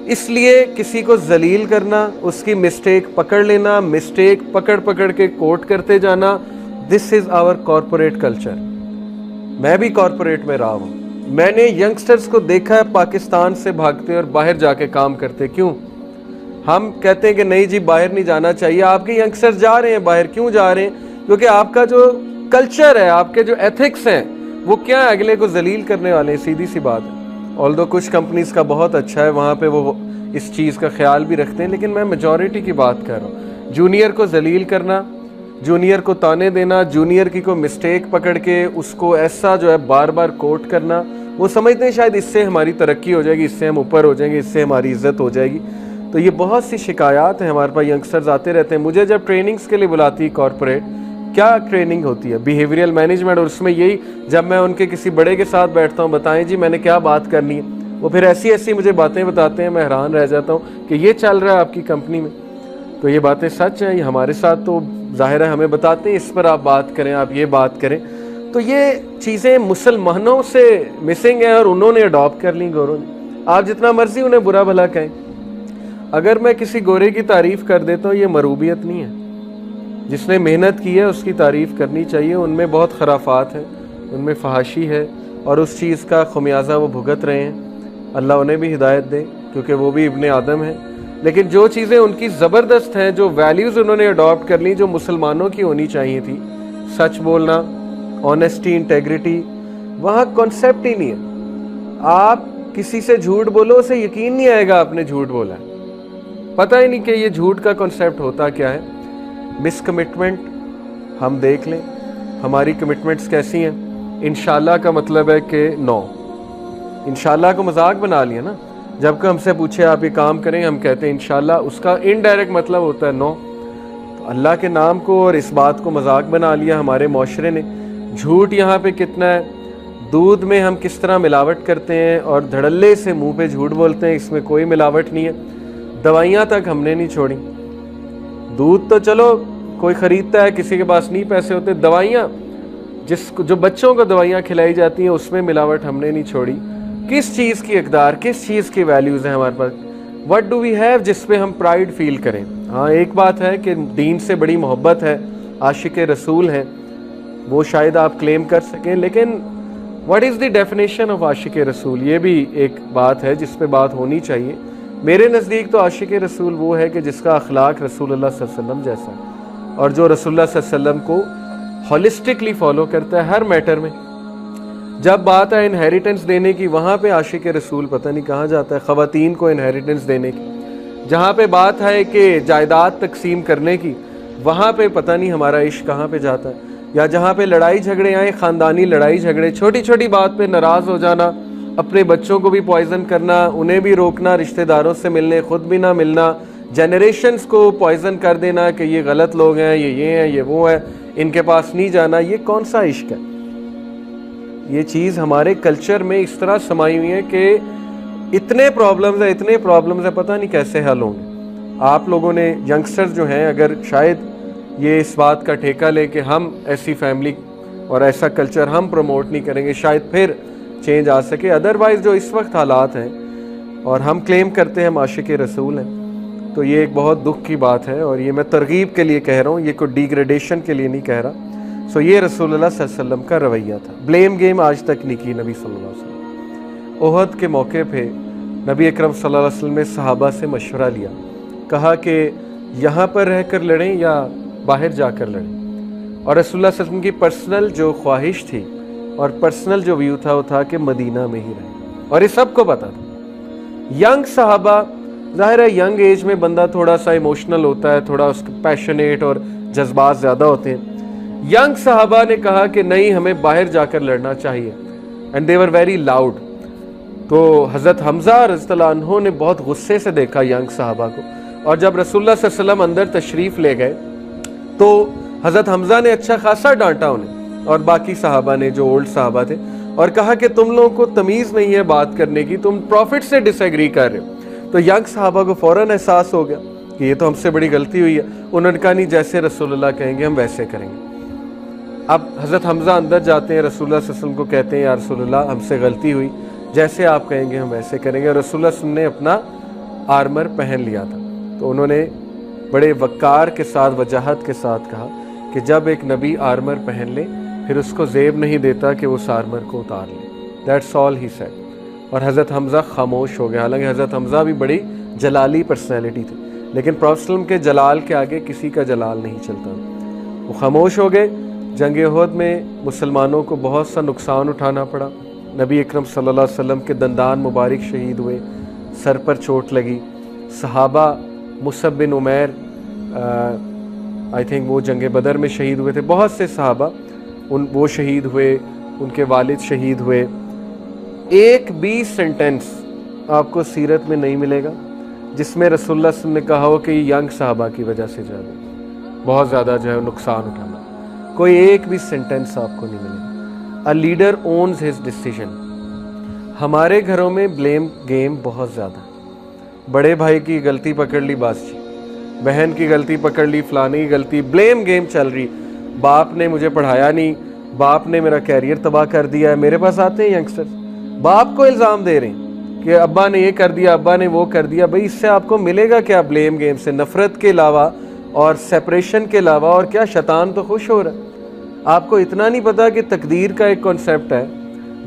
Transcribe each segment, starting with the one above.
इसलिए किसी को जलील करना, उसकी मिस्टेक पकड़ लेना, मिस्टेक पकड़ पकड़ के कोट करते जाना, this is our corporate culture. मैं भी कॉरपोरेट में रहा हूँ, मैंने यंगस्टर्स को देखा है पाकिस्तान से भागते और बाहर जाके काम करते। क्यों? हम कहते हैं कि नहीं जी बाहर नहीं जाना चाहिए, आपके यंगस्टर्स जा रहे हैं बाहर। क्यों जा रहे हैं? क्योंकि आपका जो कल्चर है, आपके जो एथिक्स हैं, वो क्या है, अगले को जलील करने वाले हैं। सीधी सी बात है। ऑल्दो कुछ कंपनीज का बहुत अच्छा है, वहाँ पे वो इस चीज़ का ख्याल भी रखते हैं, लेकिन मैं मेजॉरिटी की बात कर रहा हूँ। जूनियर को जलील करना, जूनियर को ताने देना, जूनियर की को मिस्टेक पकड़ के उसको ऐसा जो है बार बार कोट करना, वो समझते हैं शायद इससे हमारी तरक्की हो जाएगी, इससे हम ऊपर हो जाएंगे, इससे हमारी इज्जत हो जाएगी। तो ये बहुत सी शिकायत हैं, हमारे पास यंगस्टर्स आते रहते हैं। मुझे जब ट्रेनिंग्स के लिए बुलाती है कॉरपोरेट, क्या ट्रेनिंग होती है? Behavioural management. और उसमें यही, जब मैं उनके किसी बड़े के साथ बैठता हूँ, बताएं जी मैंने क्या बात करनी है, वो फिर ऐसी ऐसी मुझे बातें बताते हैं, मैं हैरान रह जाता हूँ कि ये चल रहा है आपकी कंपनी में। तो ये बातें सच हैं, ये हमारे साथ तो जाहिर है हमें बताते हैं, इस पर आप बात करें, आप ये बात करें। तो ये चीज़ें मुसलमानों से मिसिंग है और उन्होंने अडॉप्ट कर ली गोरों ने। आप जितना मर्जी उन्हें बुरा भला कहें, अगर मैं किसी गोरे की तारीफ़ कर देता हूँ, ये मरूबियत नहीं है। जिसने मेहनत की है उसकी तारीफ़ करनी चाहिए। उनमें बहुत खराफात है, उनमें फहाशी है, और उस चीज़ का खमियाजा वो भुगत रहे हैं। अल्लाह उन्हें भी हिदायत दे, क्योंकि वो भी इब्ने आदम है। लेकिन जो चीज़ें उनकी ज़बरदस्त हैं, जो वैल्यूज़ उन्होंने अडॉप्ट कर ली, जो मुसलमानों की होनी चाहिए थी, सच बोलना, ऑनेस्टी, इंटेग्रिटी, वहाँ कॉन्सेप्ट ही नहीं है। आप किसी से झूठ बोलो, उसे यकीन नहीं आएगा आपने झूठ बोला है, पता ही नहीं कि ये झूठ का कॉन्सेप्ट होता क्या है। मिसकमिटमेंट हम देख लें, हमारी कमिटमेंट्स कैसी हैं। इंशाल्लाह का मतलब है कि नो, इंशाल्लाह को मजाक बना लिया ना। जब कोई हमसे पूछे आप ये काम करें, हम कहते हैं इंशाल्लाह, उसका इनडायरेक्ट मतलब होता है नो। तो अल्लाह के नाम को और इस बात को मजाक बना लिया हमारे माशरे ने। झूठ यहाँ पे कितना है, दूध में हम किस तरह मिलावट करते हैं और धड़ल्ले से मुंह पे झूठ बोलते हैं, इसमें कोई मिलावट नहीं है। दवाइयाँ तक हमने नहीं छोड़ी। दूध तो चलो कोई ख़रीदता है, किसी के पास नहीं पैसे होते। दवाइयाँ, जो बच्चों को दवाइयाँ खिलाई जाती हैं, उसमें मिलावट हमने नहीं छोड़ी। किस चीज़ की इक़दार, किस चीज़ की वैल्यूज़ हैं हमारे पास? व्हाट डू वी हैव जिस पे हम प्राइड फील करें? हाँ, एक बात है कि दीन से बड़ी मोहब्बत है, आशिक रसूल हैं, वो शायद आप क्लेम कर सकें, लेकिन what is the definition of आशिक रसूल? ये भी एक बात है जिस पे बात होनी चाहिए। मेरे नज़दीक तो आशिक रसूल वो है कि जिसका अखलाक रसूलुल्लाह सल्लल्लाहु अलैहि वसल्लम जैसा है, और जो रसूलुल्लाह सल्लल्लाहु अलैहि वसल्लम को हॉलिस्टिकली फॉलो करता है हर मैटर में। जब बात है इनहेरिटेंस देने की, वहाँ पे आशिक रसूल पता नहीं कहाँ जाता है, ख़वातीन को इनहेरिटेंस देने की। जहाँ पे बात है कि जायदाद तकसीम करने की, वहाँ पे पता नहीं हमारा इश्क कहाँ पे जाता है। या जहाँ पे लड़ाई झगड़े आए, ख़ानदानी लड़ाई झगड़े, छोटी छोटी बात पे नाराज़ हो जाना, अपने बच्चों को भी पॉइजन करना, उन्हें भी रोकना, रिश्तेदारों से मिलने खुद भी ना मिलना, जनरेशन्स को पॉइजन कर देना कि ये गलत लोग हैं, ये हैं, ये वो है, इनके पास नहीं जाना। ये कौन सा इश्क है? ये चीज़ हमारे कल्चर में इस तरह समाई हुई है कि इतने प्रॉब्लम्स है, इतने प्रॉब्लम्स है, पता नहीं कैसे हल होंगे। आप लोगों ने, यंगस्टर्स जो हैं, अगर शायद ये इस बात का ठेका ले कि हम ऐसी फैमिली और ऐसा कल्चर हम प्रमोट नहीं करेंगे, शायद फिर चेंज आ सके। अदरवाइज़ जो इस वक्त हालात हैं, और हम क्लेम करते हैं हम आशिक रसूल हैं, तो ये एक बहुत दुख की बात है। और ये मैं तरगीब के लिए कह रहा हूँ, ये कोई डिग्रेडेशन के लिए नहीं कह रहा। सो ये रसूलुल्लाह सल्लल्लाहु अलैहि वसल्लम का रवैया था। ब्लेम गेम आज तक नहीं की नबी सल्लल्लाहु अलैहि वसल्लम। ओहद के मौके पे नबी अकरम सल्लल्लाहु अलैहि वसल्लम ने सहाबा से मशवरा लिया, कहा कि यहाँ पर रह कर लड़ें या बाहर जाकर लड़ें। और रसूलुल्लाह सल्लल्लाहु अलैहि वसल्लम की पर्सनल जो ख्वाहिश थी और पर्सनल जो व्यू था वो था कि मदीना में ही रहें, और ये सबको पता था। यंग सहाबा, जाहिर है यंग एज में बंदा थोड़ा सा इमोशनल होता है, थोड़ा उसका पैशनेट और जज्बात ज़्यादा होते हैं। यंग सहाबा ने कहा कि नहीं, हमें बाहर जाकर लड़ना चाहिए, and they were very loud. तो हज़रत हमज़ा रज़ियल्लाहु अन्हु ने बहुत गुस्से से देखा यंग सहाबा को, और जब रसूलुल्लाह सल्लल्लाहु अलैहि वसल्लम अंदर तशरीफ़ ले गए तो हज़रत हमज़ा ने अच्छा खासा डांटा उन्हें और बाकी सहाबा ने, जो ओल्ड सहाबा थे, और कहा कि तुम लोगों को तमीज़ नहीं है बात करने की, तुम प्रॉफिट से डिसएग्री कर रहे हो। तो यंग सहाबा को फ़ौरन एहसास हो गया कि ये तो हमसे बड़ी गलती हुई है। उन्होंने कहा नहीं, जैसे रसूलुल्लाह कहेंगे हम वैसे करेंगे। अब हज़रत हमज़ा अंदर जाते हैं, रसूलुल्लाह सल्लल्लाहु अलैहि वसल्लम को कहते हैं या रसूलुल्लाह हमसे गलती हुई, जैसे आप कहेंगे हम वैसे करेंगे। और रसूलुल्लाह ने अपना आर्मर पहन लिया था। तो उन्होंने बड़े वक़ार के साथ, वजाहत के साथ कहा कि जब एक नबी आर्मर पहन ले फिर उसको ज़ेब नहीं देता कि उस आर्मर को उतार ले। That's all he said. और हज़रत हमज़ा खामोश हो गए। हालांकि हज़रत हमज़ा भी बड़ी जलाली पर्सनैलिटी थे, लेकिन प्रॉफेट सल्लल्लाहु अलैहि वसल्लम के जलाल के आगे किसी का जलाल नहीं चलता। वो खामोश हो गए। जंग उहद में मुसलमानों को बहुत सा नुकसान उठाना पड़ा। नबी अकरम सल्लल्लाहु अलैहि वसल्लम के दंदान मुबारक शहीद हुए, सर पर चोट लगी। सहाबा Musab bin Umair I think वो जंग बदर में शहीद हुए थे। बहुत से सहाबा वो शहीद हुए, उनके वालिद शहीद हुए। एक भी सेंटेंस आपको सीरत में नहीं मिलेगा जिसमें रसूलुल्लाह सल्लल्लाहु अलैहि वसल्लम ने कहा हो कि यंग सहाबा की वजह से जो है बहुत ज़्यादा जो है नुकसान उठाना। कोई एक भी सेंटेंस आपको नहीं मिलेगा। A leader owns his decision. हमारे घरों में ब्लेम गेम बहुत ज़्यादा। बड़े भाई की गलती पकड़ ली बास जी, बहन की गलती पकड़ ली, फलानी की गलती, ब्लेम गेम चल रही। बाप ने मुझे पढ़ाया नहीं, बाप ने मेरा कैरियर तबाह कर दिया है। मेरे पास आते हैं यंगस्टर्स, बाप को इल्ज़ाम दे रहे हैं कि अब्बा ने ये कर दिया, अब्बा ने वो कर दिया। भाई इससे आपको मिलेगा क्या? ब्लेम गेम से नफ़रत के अलावा और सेपरेशन के अलावा और क्या? शैतान तो खुश हो रहा है। आपको इतना नहीं पता कि तकदीर का एक कॉन्सेप्ट है।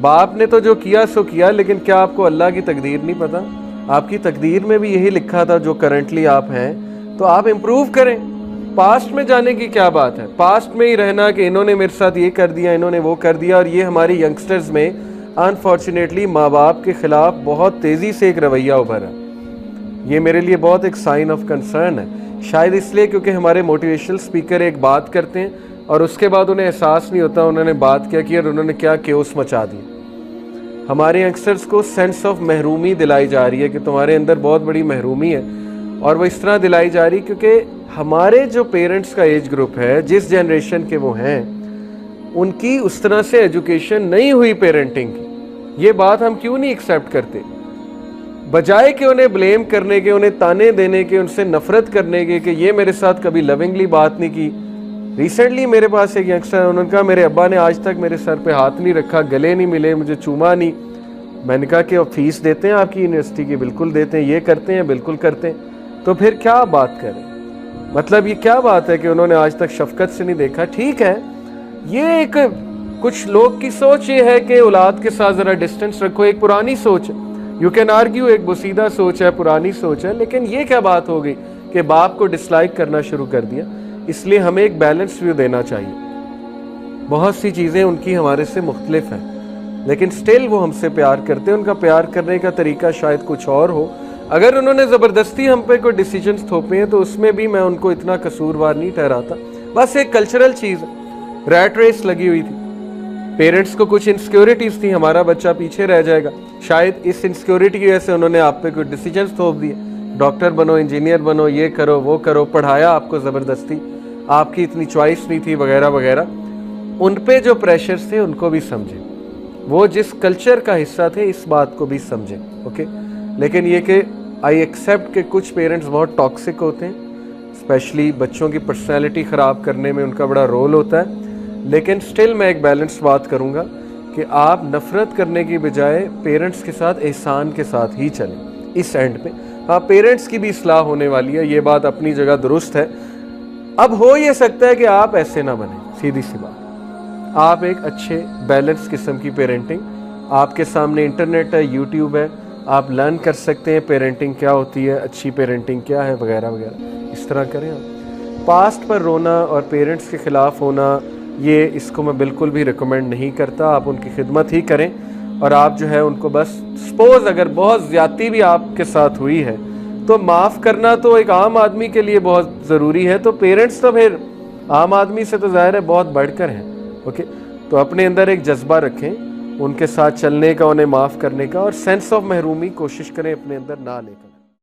बाप ने तो जो किया सो किया, लेकिन क्या आपको अल्लाह की तकदीर नहीं पता? आपकी तकदीर में भी यही लिखा था जो करंटली आप हैं, तो आप इम्प्रूव करें। पास्ट में जाने की क्या बात है? पास्ट में ही रहना कि इन्होंने मेरे साथ ये कर दिया, इन्होंने वो कर दिया। और ये हमारी यंगस्टर्स में अनफॉर्चुनेटली माँ बाप के ख़िलाफ़ बहुत तेज़ी से एक रवैया उभरा। ये मेरे लिए बहुत एक साइन ऑफ कंसर्न है। शायद इसलिए क्योंकि हमारे मोटिवेशनल स्पीकर एक बात करते हैं और उसके बाद उन्हें एहसास नहीं होता उन्होंने बात क्या की और उन्होंने क्या केओस मचा दिया। हमारे यंगस्टर्स को सेंस ऑफ महरूमी दिलाई जा रही है कि तुम्हारे अंदर बहुत बड़ी महरूमी है, और वो इस तरह दिलाई जा रही क्योंकि हमारे जो पेरेंट्स का एज ग्रुप है, जिस जनरेशन के वो हैं, उनकी उस तरह से एजुकेशन नहीं हुई पेरेंटिंग की। ये बात हम क्यों नहीं एक्सेप्ट करते? बजाय कि उन्हें ब्लेम करने के, उन्हें ताने देने के, उनसे नफरत करने के कि ये मेरे साथ कभी लविंगली बात नहीं की। रिसेंटली मेरे पास एक यंगस्टर है, उन्होंने कहा मेरे अब्बा ने आज तक मेरे सर पे हाथ नहीं रखा, गले नहीं मिले, मुझे चूमा नहीं। मैंने कहा कि फीस देते हैं आपकी यूनिवर्सिटी की? बिल्कुल देते हैं। ये करते हैं? बिल्कुल करते हैं। तो फिर क्या बात करें? मतलब ये क्या बात है कि उन्होंने आज तक शफकत से नहीं देखा? ठीक है, ये एक कुछ लोग की सोच ये है कि औलाद के साथ ज़रा डिस्टेंस रखो। एक पुरानी सोच है, यू कैन आर्ग्यू, एक बोसीदा सोच है, पुरानी सोच है। लेकिन ये क्या बात हो गई कि बाप को डिसलाइक करना शुरू कर दिया? इसलिए हमें एक बैलेंस व्यू देना चाहिए। बहुत सी चीज़ें उनकी हमारे से मुख्तलिफ हैं, लेकिन स्टिल वो हमसे प्यार करते हैं। उनका प्यार करने का तरीका शायद कुछ और हो। अगर उन्होंने ज़बरदस्ती हम पे कोई डिसीजंस थोपे हैं तो उसमें भी मैं उनको इतना कसूरवार नहीं ठहराता। बस एक कल्चरल चीज़ है, रैट रेस लगी हुई थी। पेरेंट्स को कुछ इनसिक्योरिटीज़ थी, हमारा बच्चा पीछे रह जाएगा। शायद इस इनसिक्योरिटी की वजह से उन्होंने आप पे कोई डिसीजंस थोप दिए, डॉक्टर बनो, इंजीनियर बनो, ये करो, वो करो, पढ़ाया आपको ज़बरदस्ती, आपकी इतनी चॉइस नहीं थी, वगैरह वगैरह। उन पे जो प्रेशर्स थे उनको भी समझें, वो जिस कल्चर का हिस्सा थे इस बात को भी समझें। ओके, लेकिन ये कि आई एक्सेप्ट कि कुछ पेरेंट्स बहुत टॉक्सिक होते हैं, स्पेशली बच्चों की पर्सनैलिटी ख़राब करने में उनका बड़ा रोल होता है। लेकिन स्टिल मैं एक बैलेंस बात करूँगा कि आप नफ़रत करने की बजाय पेरेंट्स के साथ एहसान के साथ ही चलें इस एंड पे। हाँ, पेरेंट्स की भी इस्लाह होने वाली है, ये बात अपनी जगह दुरुस्त है। अब हो ये सकता है कि आप ऐसे ना बने, सीधी सी बात। आप एक अच्छे बैलेंस किस्म की पेरेंटिंग, आपके सामने इंटरनेट है, यूट्यूब है, आप लर्न कर सकते हैं पेरेंटिंग क्या होती है, अच्छी पेरेंटिंग क्या है, वगैरह वगैरह। इस तरह करें आप। पास्ट पर रोना और पेरेंट्स के ख़िलाफ़ होना, ये इसको मैं बिल्कुल भी रिकमेंड नहीं करता। आप उनकी खिदमत ही करें और आप जो है उनको बस सपोज़ अगर बहुत ज़्यादती भी आपके साथ हुई है तो माफ़ करना तो एक आम आदमी के लिए बहुत ज़रूरी है। तो पेरेंट्स तो फिर आम आदमी से तो ज़ाहिर है बहुत बढ़कर हैं। ओके, तो अपने अंदर एक जज्बा रखें उनके साथ चलने का, उन्हें माफ़ करने का, और सेंस ऑफ महरूमी कोशिश करें अपने अंदर ना लेकर।